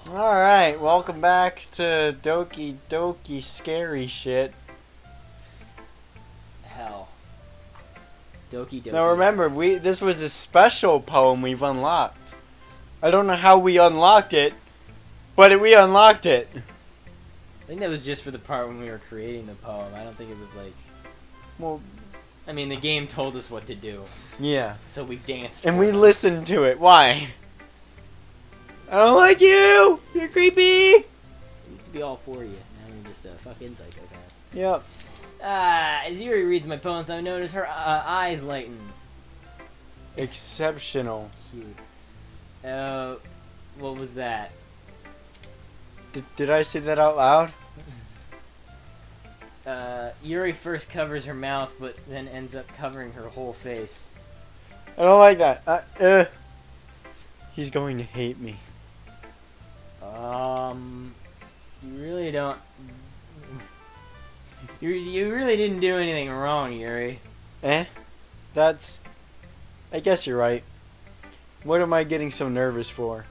Alright, welcome back to Doki Doki Scary Shit. Hell. Doki Doki. Now remember, this was a special poem we've unlocked. I don't know how we unlocked it, but we unlocked it. I think that was just for the part when we were creating the poem. I don't think it was like... Well, I mean, the game told us what to do. yeah. So we danced. And for we it. listened to it. Why? I don't like you! You're creepy! It used to be all for you. Now you're just a fucking psychopath. Yep. As Yuri reads my poems, I notice her eyes lighten. Exceptional. Cute. What was that? Did I say that out loud? Yuri first covers her mouth, but then ends up covering her whole face. I don't like that. He's going to hate me. You really don't... You really didn't do anything wrong, Yuri. That's... I guess you're right. What am I getting so nervous for?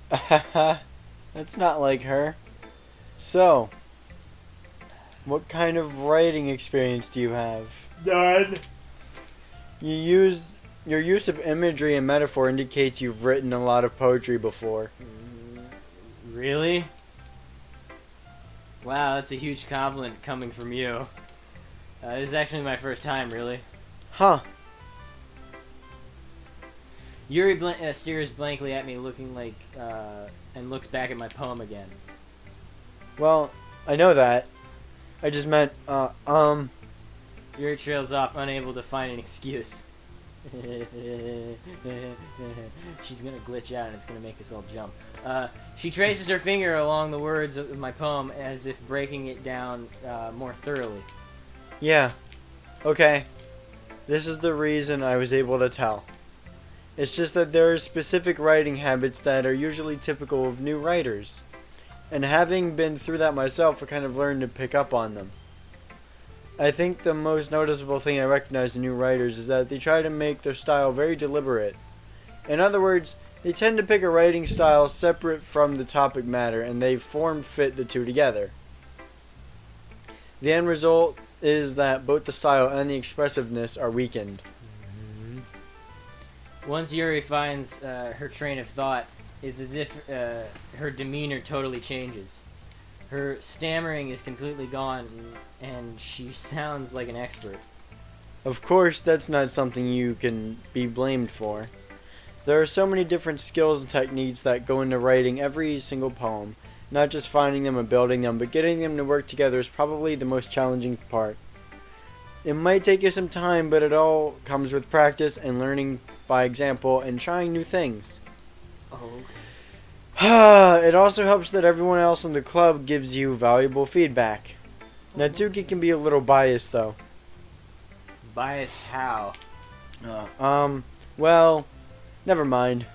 That's not like her. So, what kind of writing experience do you have? None. Your use of imagery and metaphor indicates you've written a lot of poetry before. Really? Wow, that's a huge compliment coming from you. This is actually my first time, really. Huh. Yuri stares blankly at me, looking like, and looks back at my poem again. Well, I know that. I just meant, Yuri trails off, unable to find an excuse. She's gonna glitch out and it's gonna make us all jump. She traces her finger along the words of my poem as if breaking it down more thoroughly. Yeah. Okay. This is the reason I was able to tell. It's just that there are specific writing habits that are usually typical of new writers. And having been through that myself, I kind of learned to pick up on them. I think the most noticeable thing I recognize in new writers is that they try to make their style very deliberate. In other words, they tend to pick a writing style separate from the topic matter, and they form-fit the two together. The end result is that both the style and the expressiveness are weakened. Once Yuri finds her train of thought, it's as if her demeanor totally changes. Her stammering is completely gone, and she sounds like an expert. Of course, that's not something you can be blamed for. There are so many different skills and techniques that go into writing every single poem. Not just finding them and building them, but getting them to work together is probably the most challenging part. It might take you some time, but it all comes with practice and learning by example and trying new things. Oh. It also helps that everyone else in the club gives you valuable feedback. Natsuki can be a little biased though. Biased how? Well, never mind.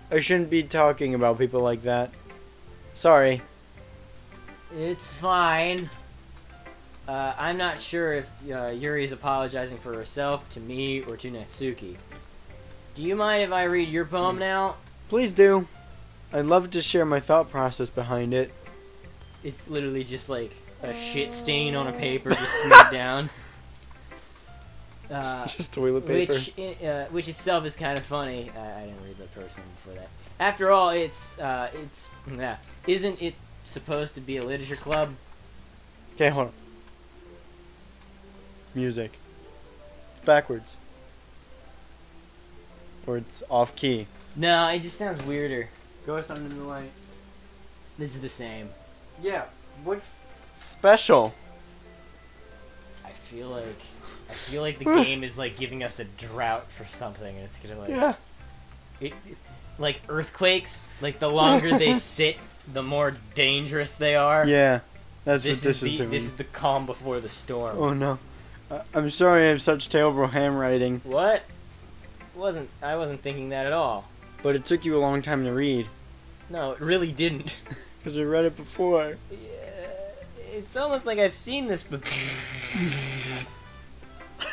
I shouldn't be talking about people like that. Sorry. It's fine. I'm not sure if Yuri's apologizing for herself, to me, or to Natsuki. Do you mind if I read your poem now? Please do. I'd love to share my thought process behind it. It's literally just like a shit stain on a paper just smeared down. Just toilet paper. Which itself is kind of funny. I didn't read the first one before that. After all, isn't it supposed to be a literature club? Okay, hold on. Music. It's backwards. Or it's off key. No, it just sounds weirder. Go under the light. This is the same. Yeah. What's special? I feel like the game is like giving us a drought for something, and it's gonna like like earthquakes. Like the longer they sit, the more dangerous they are. Yeah, that's what this is doing. This is the calm before the storm. Oh no, I'm sorry I have such terrible handwriting. What? I wasn't thinking that at all. But it took you a long time to read. No, it really didn't. Because I read it before. Yeah, it's almost like I've seen this before.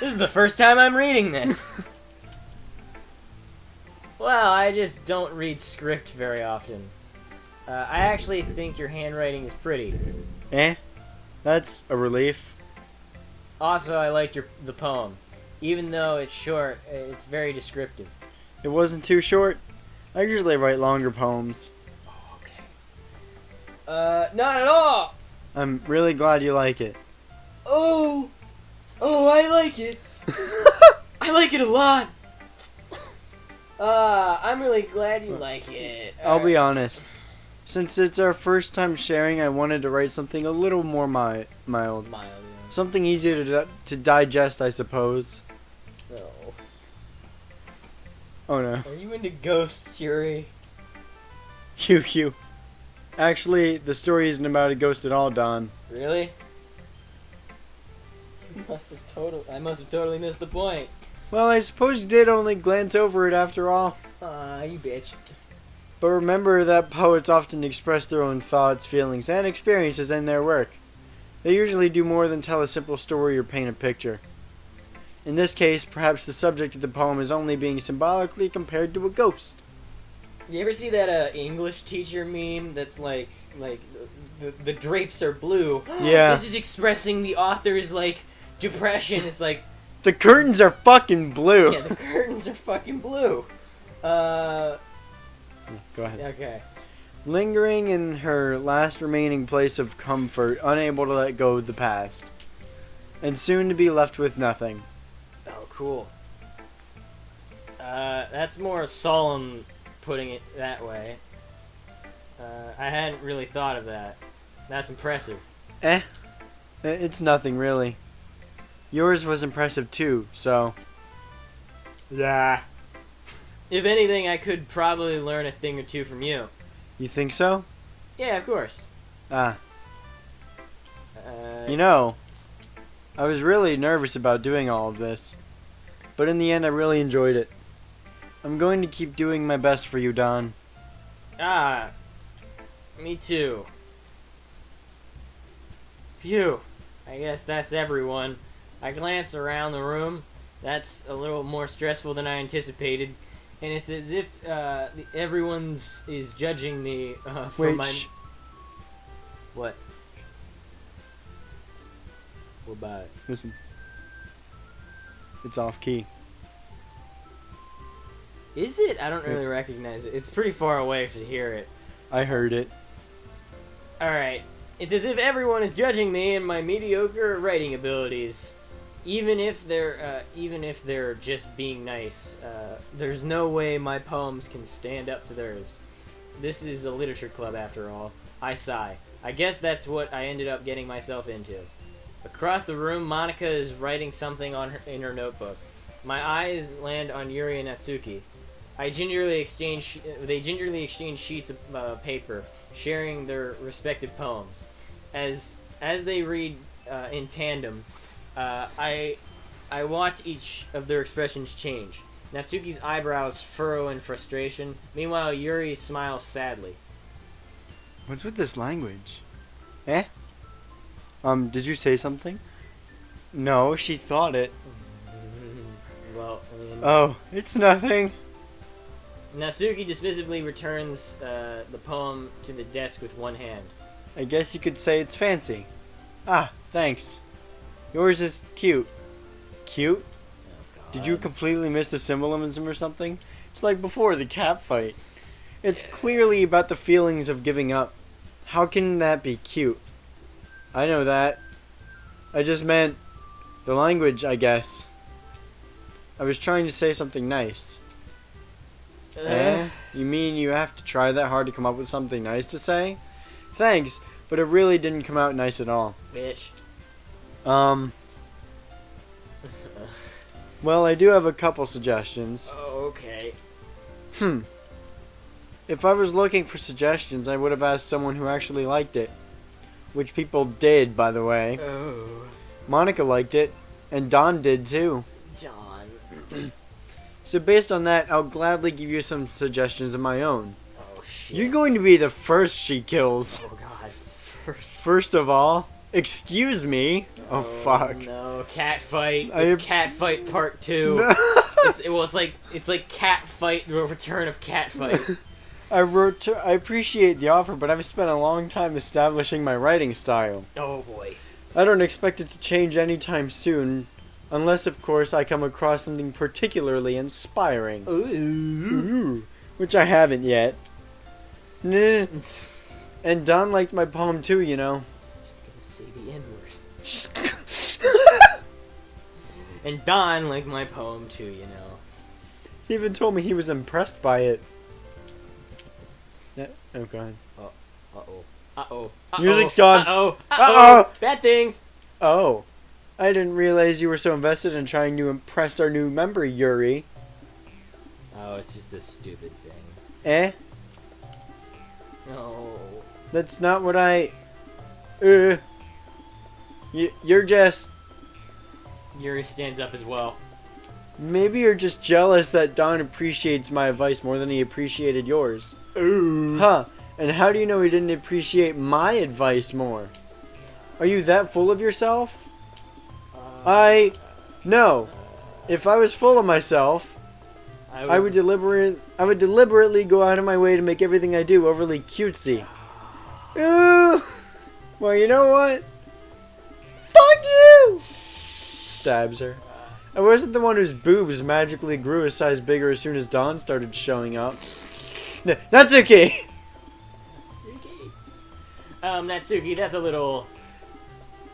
This is the first time I'm reading this. Well, I just don't read script very often. I actually think your handwriting is pretty. That's a relief. Also, I liked the poem. Even though it's short, it's very descriptive. It wasn't too short. I usually write longer poems. Oh, okay. Not at all! I'm really glad you like it. Oh, I like it. I like it a lot. I'm really glad you like it. I'll be honest. Since it's our first time sharing, I wanted to write something a little more mild. Mild, yeah. Something easier to digest, I suppose. No. Oh no. Are you into ghosts, Yuri? Hugh. Actually, the story isn't about a ghost at all, Don. Really? I must have totally missed the point. Well, I suppose you did only glance over it after all. Aw, you bitch. But remember that poets often express their own thoughts, feelings, and experiences in their work. They usually do more than tell a simple story or paint a picture. In this case, perhaps the subject of the poem is only being symbolically compared to a ghost. You ever see that English teacher meme that's like the drapes are blue? Yeah. This is expressing the author's depression. It's like The curtains are fucking blue. yeah, the curtains are fucking blue. Go ahead. Okay. Lingering in her last remaining place of comfort, unable to let go of the past, and soon to be left with nothing. Oh, cool. That's more solemn, putting it that way. I hadn't really thought of that. That's impressive. It's nothing really. Yours was impressive too, so. Yeah. If anything, I could probably learn a thing or two from you. You think so? Yeah, of course. You know, I was really nervous about doing all of this, but in the end I really enjoyed it. I'm going to keep doing my best for you, Don. Me too. Phew. I guess that's everyone. I glance around the room. That's a little more stressful than I anticipated. And it's as if everyone's is judging me for Wait, my... What? What about it? Listen. It's off key. Is it? I don't really recognize it. It's pretty far away to hear it. I heard it. Alright. It's as if everyone is judging me and my mediocre writing abilities. Even if they're just being nice, there's no way my poems can stand up to theirs. This is a literature club after all. I sigh. I guess that's what I ended up getting myself into. Across the room, Monica is writing something in her notebook. My eyes land on Yuri and Natsuki. They gingerly exchange sheets of paper, sharing their respective poems. As they read in tandem, I watch each of their expressions change. Natsuki's eyebrows furrow in frustration. Meanwhile, Yuri smiles sadly. What's with this language? Did you say something? No, she thought it. Well, I mean... Oh, it's nothing. Natsuki dismissively returns the poem to the desk with one hand. I guess you could say it's fancy. Thanks. Yours is cute. Cute? Oh, God. Did you completely miss the symbolism or something? It's like before the cat fight. It's clearly about the feelings of giving up. How can that be cute? I know that. I just meant the language, I guess. I was trying to say something nice. You mean you have to try that hard to come up with something nice to say? Thanks, but it really didn't come out nice at all. Bitch. Well, I do have a couple suggestions. Oh, okay. If I was looking for suggestions, I would have asked someone who actually liked it. Which people did, by the way. Oh. Monica liked it, and Don did too. Don. So based on that, I'll gladly give you some suggestions of my own. Oh, shit. You're going to be the first she kills. Oh, God. First of all, excuse me. Oh, fuck. No, cat fight. I It's cat fight part 2. No. It's like cat fight, the return of cat fight. I appreciate the offer, but I've spent a long time establishing my writing style. Oh boy. I don't expect it to change anytime soon, unless, of course, I come across something particularly inspiring. Ooh. Which I haven't yet. Nah. And Don liked my poem too, you know. Just gonna say the N-word. And Don liked my poem too, you know. He even told me he was impressed by it. Yeah. Oh, God. Uh-oh. Uh-oh. Music's gone. Uh-oh. Uh-oh. Bad things. Oh. I didn't realize you were so invested in trying to impress our new member, Yuri. Oh, it's just this stupid thing. Eh? No. That's not what I... You're just... Yuri stands up as well. Maybe you're just jealous that Don appreciates my advice more than he appreciated yours. Ooh. Huh. And how do you know he didn't appreciate my advice more? Are you that full of yourself? No. If I was full of myself, I would deliberately go out of my way to make everything I do overly cutesy. Ooh. Well, you know what? Fuck you! Stabs her. I wasn't the one whose boobs magically grew a size bigger as soon as Dawn started showing up. Natsuki! Natsuki, that's a little...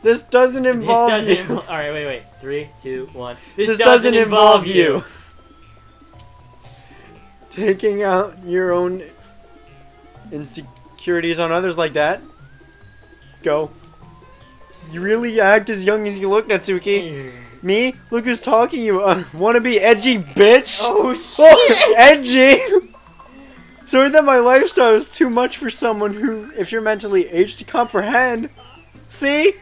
This doesn't involve you. Alright, wait. 3, 2, 1. This doesn't involve you. Taking out your own insecurities on others like that. Go. You really act as young as you look, Natsuki. Me? Look who's talking, you wanna be edgy bitch? Oh, shit! Oh, edgy! Sorry that my lifestyle is too much for someone who, if you're mentally aged to comprehend. See?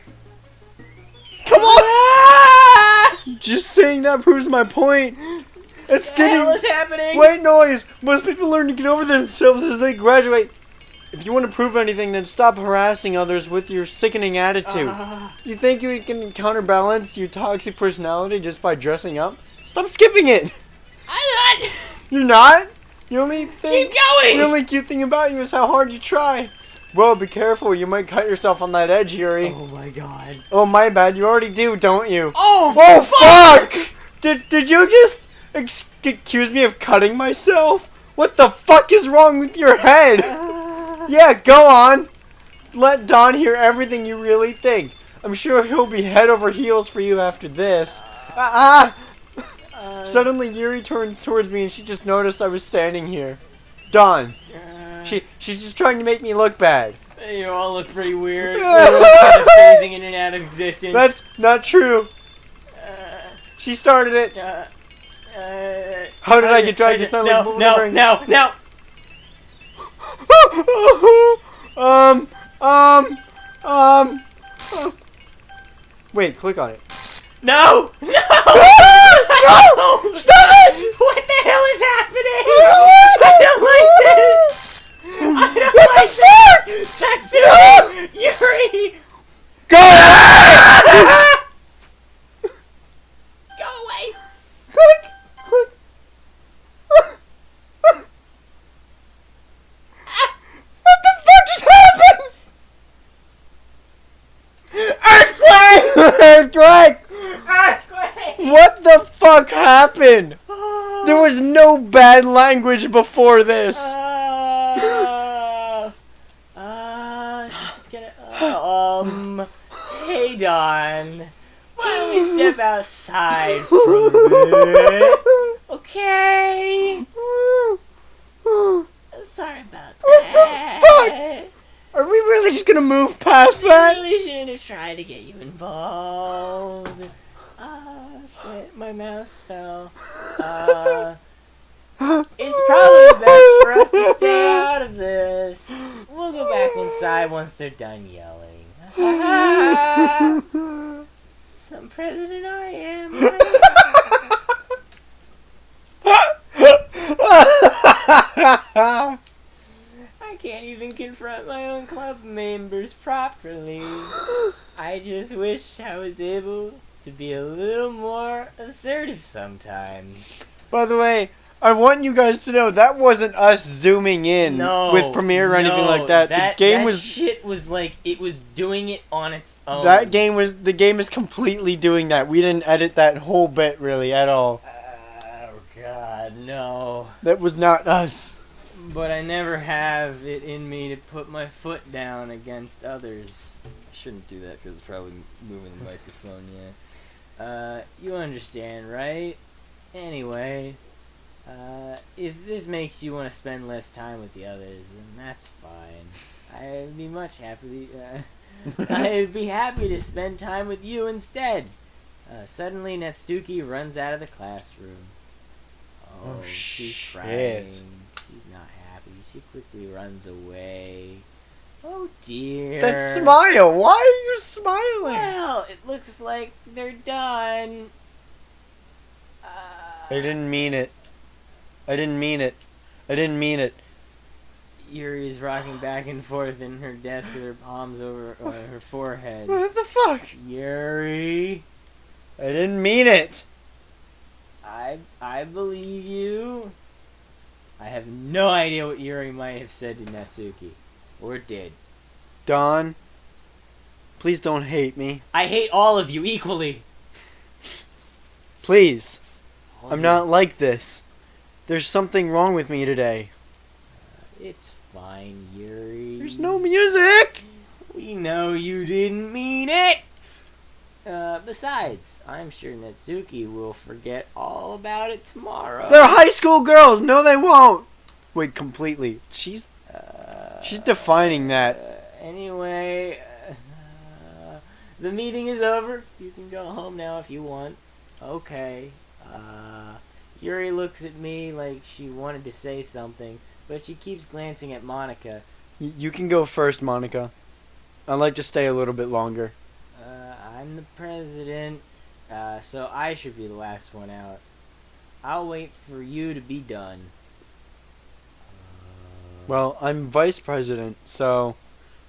Come on! Just saying that proves my point. It's What the getting... hell is happening? White noise! Most people learn to get over themselves as they graduate. If you want to prove anything, then stop harassing others with your sickening attitude. You think you can counterbalance your toxic personality just by dressing up? Stop skipping it! I'm not! You're not? The only thing... Keep going! The only cute thing about you is how hard you try. Well, be careful. You might cut yourself on that edge, Yuri. Oh my god. Oh, my bad. You already do, don't you? Oh, fuck! Did you just accuse me of cutting myself? What the fuck is wrong with your head? Yeah, go on. Let Don hear everything you really think. I'm sure he'll be head over heels for you after this. Suddenly, Yuri turns towards me and she just noticed I was standing here. Don. She's just trying to make me look bad. You all look pretty weird. You're kind of phasing in and out of existence. That's not true. She started it. How did I get dragged? It's not like No. Wait, click on it. No! No! Stop it! What the hell is happening? I don't like this! I don't like this! That's it! Yuri! Go away! Go away! Click! What the fuck just happened? Earthquake! What the fuck happened? There was no bad language before this. She's just gonna. Hey, Don. Why don't we step outside for a bit? Okay. Sorry about that. Are we really just gonna move past I that? really shouldn't have tried to get you involved. Oh, shit. My mouse fell. It's probably best for us to stay out of this. We'll go back inside once they're done yelling. Some president I am. I can't even confront my own club members properly. I just wish I was able to be a little more assertive sometimes. By the way, I want you guys to know that wasn't us zooming in with Premiere or anything like that. The game was shit was like it was doing it on its own. the game is completely doing that. We didn't edit that whole bit really at all. Oh God, no. That was not us. But I never have it in me to put my foot down against others. I shouldn't do that because it's probably moving the microphone. Yeah. You understand, right? Anyway. If this makes you want to spend less time with the others, then that's fine. I'd be much happy. I'd be happy to spend time with you instead. Suddenly, Natsuki runs out of the classroom. Oh, she's crying. She's not happy. She quickly runs away. Oh dear. That smile. Why are you smiling? Well, it looks like they're done. I didn't mean it. I didn't mean it. I didn't mean it. Yuri is rocking back and forth in her desk with her palms over her forehead. What the fuck? Yuri. I didn't mean it. I believe you. I have no idea what Yuri might have said to Natsuki. Or did. Don, please don't hate me. I hate all of you equally. Please. All I'm of not like this. There's something wrong with me today. It's fine, Yuri. There's no music! We know you didn't mean it! Besides, I'm sure Natsuki will forget all about it tomorrow. They're high school girls! No, they won't! Wait, completely. She's defining that. Anyway, the meeting is over. You can go home now if you want. Okay. Yuri looks at me like she wanted to say something, but she keeps glancing at Monica. You can go first, Monica. I'd like to stay a little bit longer. I'm the president, so I should be the last one out. I'll wait for you to be done. Well, I'm vice president, so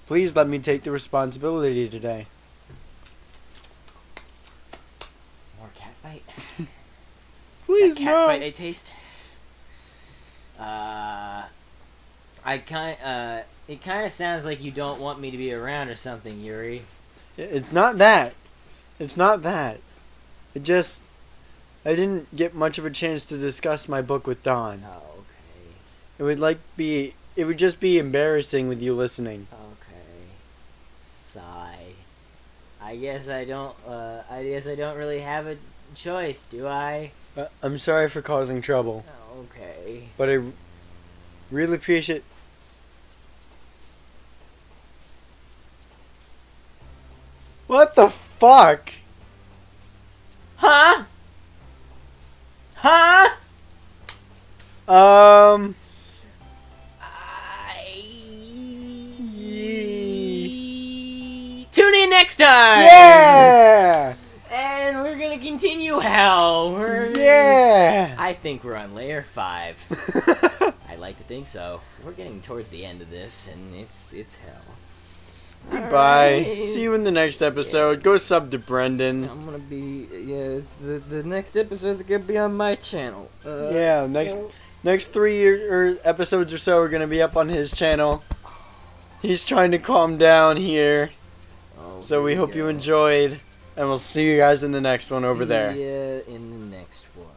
please let me take the responsibility today. More catfight? Please, that no. catfight I taste? It kind of sounds like you don't want me to be around or something, Yuri. It's not that. It's not that. It just... I didn't get much of a chance to discuss my book with Don. Oh, okay. It would just be embarrassing with you listening. Okay. Sigh. I guess I don't really have a choice, do I? I'm sorry for causing trouble. Oh, okay. But I really appreciate... What the fuck? Huh? Huh? Tune in next time! Yeah! And we're gonna continue hell. Yeah! I think we're on layer 5. I'd like to think so. We're getting towards the end of this, and it's hell. Goodbye. Alright. See you in the next episode. Go sub to Brendan. I'm gonna be the next episode's gonna be on my channel. Yeah, next 3 episodes or so are gonna be up on his channel. He's trying to calm down here. Oh, So we hope you enjoyed, and we'll see you guys in the next one over there. See ya in the next one.